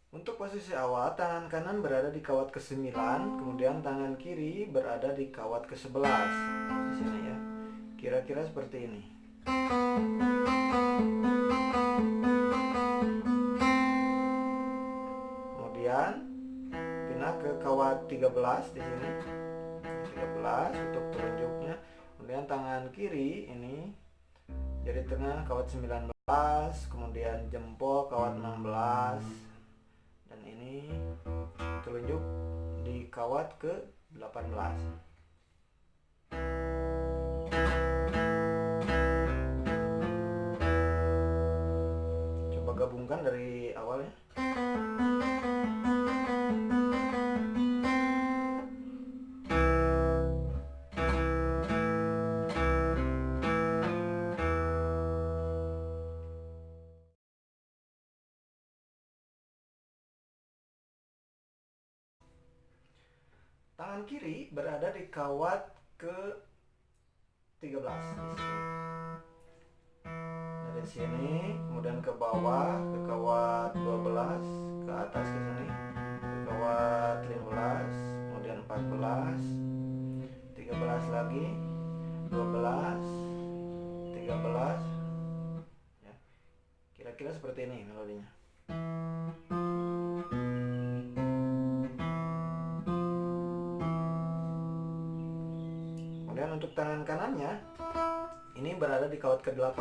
Untuk posisi awal, tangan kanan berada di kawat ke-9, kemudian tangan kiri berada di kawat ke-11. Posisinya ya. Kira-kira seperti ini. Kemudian pindah ke kawat 13 di sini. 13 untuk telunjuknya. Kemudian tangan kiri ini jari tengah kawat 19, kemudian jempol kawat 16, dan ini telunjuk di kawat ke 18. Coba gabungkan dari awal ya. Tangan kiri berada di kawat ke 13 di sini. Dari sini kemudian ke bawah ke kawat 12, ke atas ke sini ke kawat 15, kemudian 14, 13 lagi, 12, 13 ya. Kira-kira seperti ini melodinya. Kemudian untuk tangan kanannya ini berada di kawat ke-8.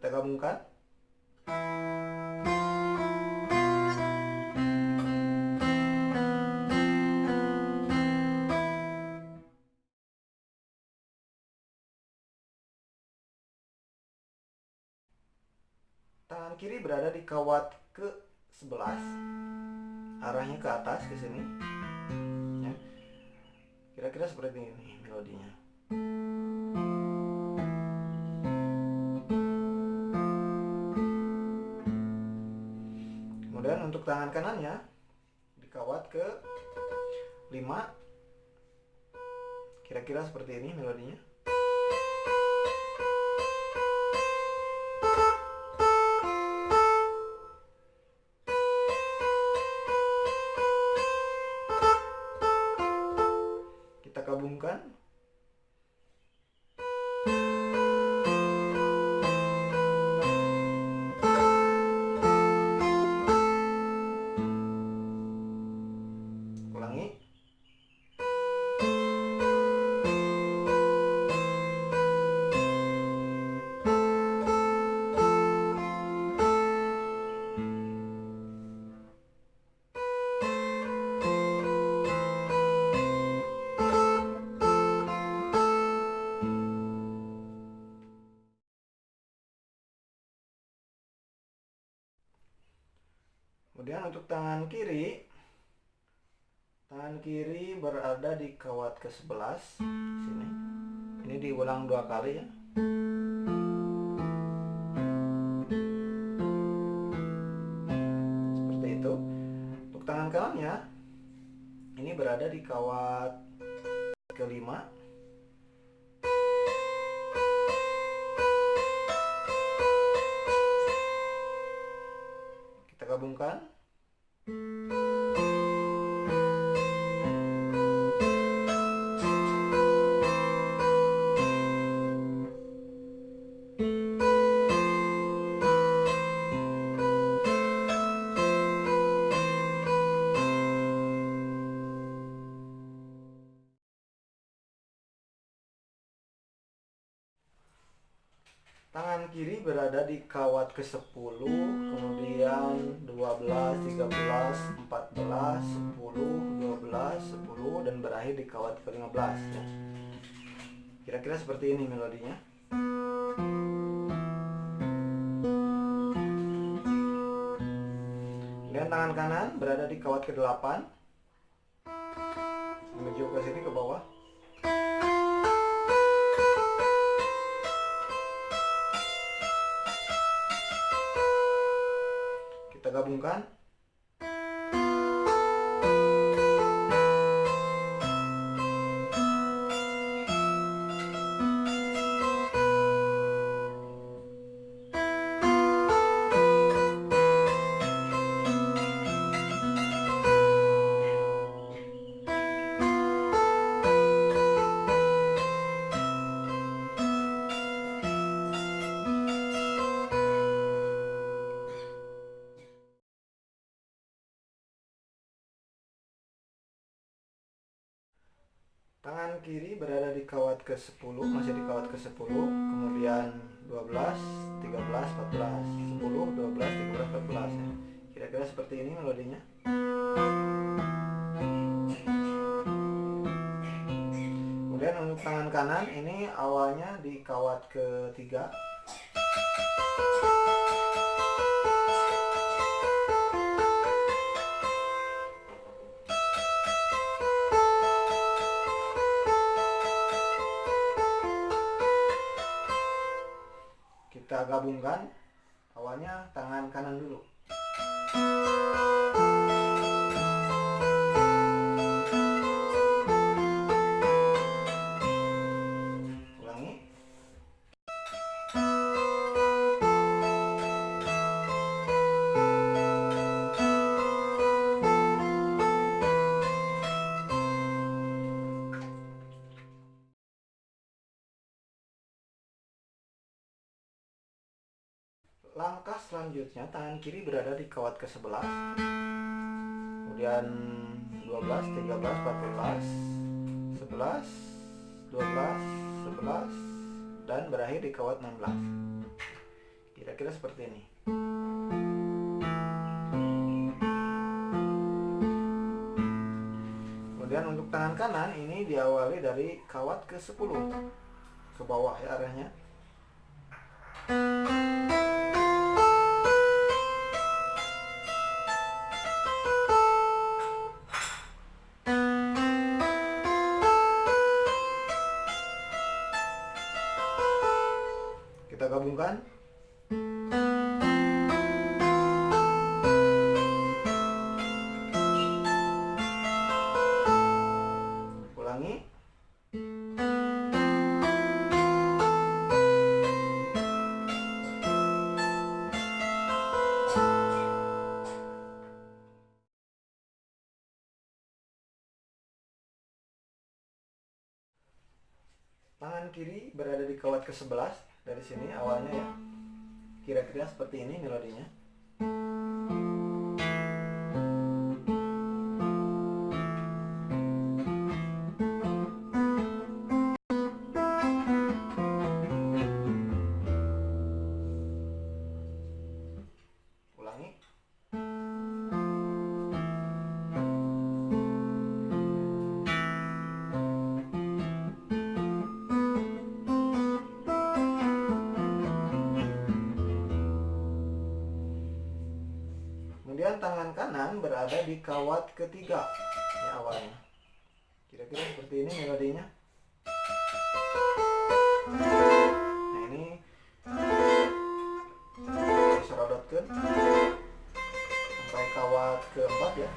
Kita gabungkan. Tangan kiri berada di kawat ke-11. Arahnya ke atas ke sini. Ya. Kira-kira seperti ini melodinya. Kemudian untuk tangan kanannya di kawat ke-5. Kira-kira seperti ini melodinya. Kita gabungkan. Ulangi. Kemudian untuk tangan kiri berada di kawat ke-11 sini. Ini diulang 2 kali ya. Seperti itu. Untuk tangan kanannya ini berada di kawat ke-5. Kita gabungkan. Tangan kiri berada di kawat ke-10, kemudian 12, 13, 14, 10, 12, 10, dan berakhir di kawat ke-15 ya. Kira-kira seperti ini melodinya. Kemudian tangan kanan berada di kawat ke-8, menuju ke sini ke bawah. Kita Kita gabungkan. Tangan kiri berada di kawat ke-10, masih di kawat ke-10, kemudian 12, 13, 14, 10, 12, 13, 14 ya. Kira-kira seperti ini melodinya. Kemudian untuk tangan kanan ini awalnya di kawat ke-3. Kita gabungkan. Awalnya tangan kanan dulu. Ulangi. Langkah selanjutnya tangan kiri berada di kawat ke-11, kemudian 12, 13, 14, 11, 12, 11, dan berakhir di kawat 16. Kira-kira seperti ini. Kemudian untuk tangan kanan ini diawali dari kawat ke-10 ke bawah ya arahnya. Kita gabungkan. Ulangi. Tangan kiri berada di kawat ke-11 dari sini awalnya ya. Kira-kira seperti ini melodinya. Ulangi. Kemudian tangan kanan berada di kawat ketiga ya awalnya. Kira-kira seperti ini melodinya. Nah ini diserodotkan sampai kawat keempat ya.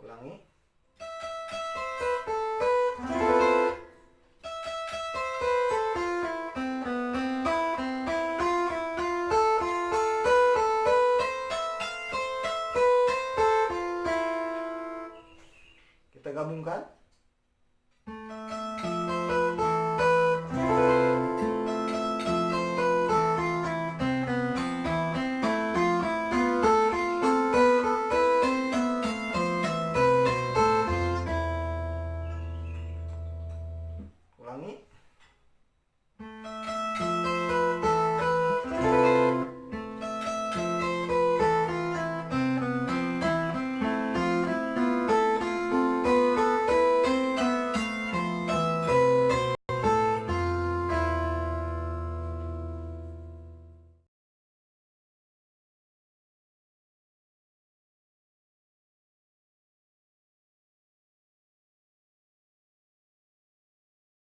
Ulangi. Kita gabungkan.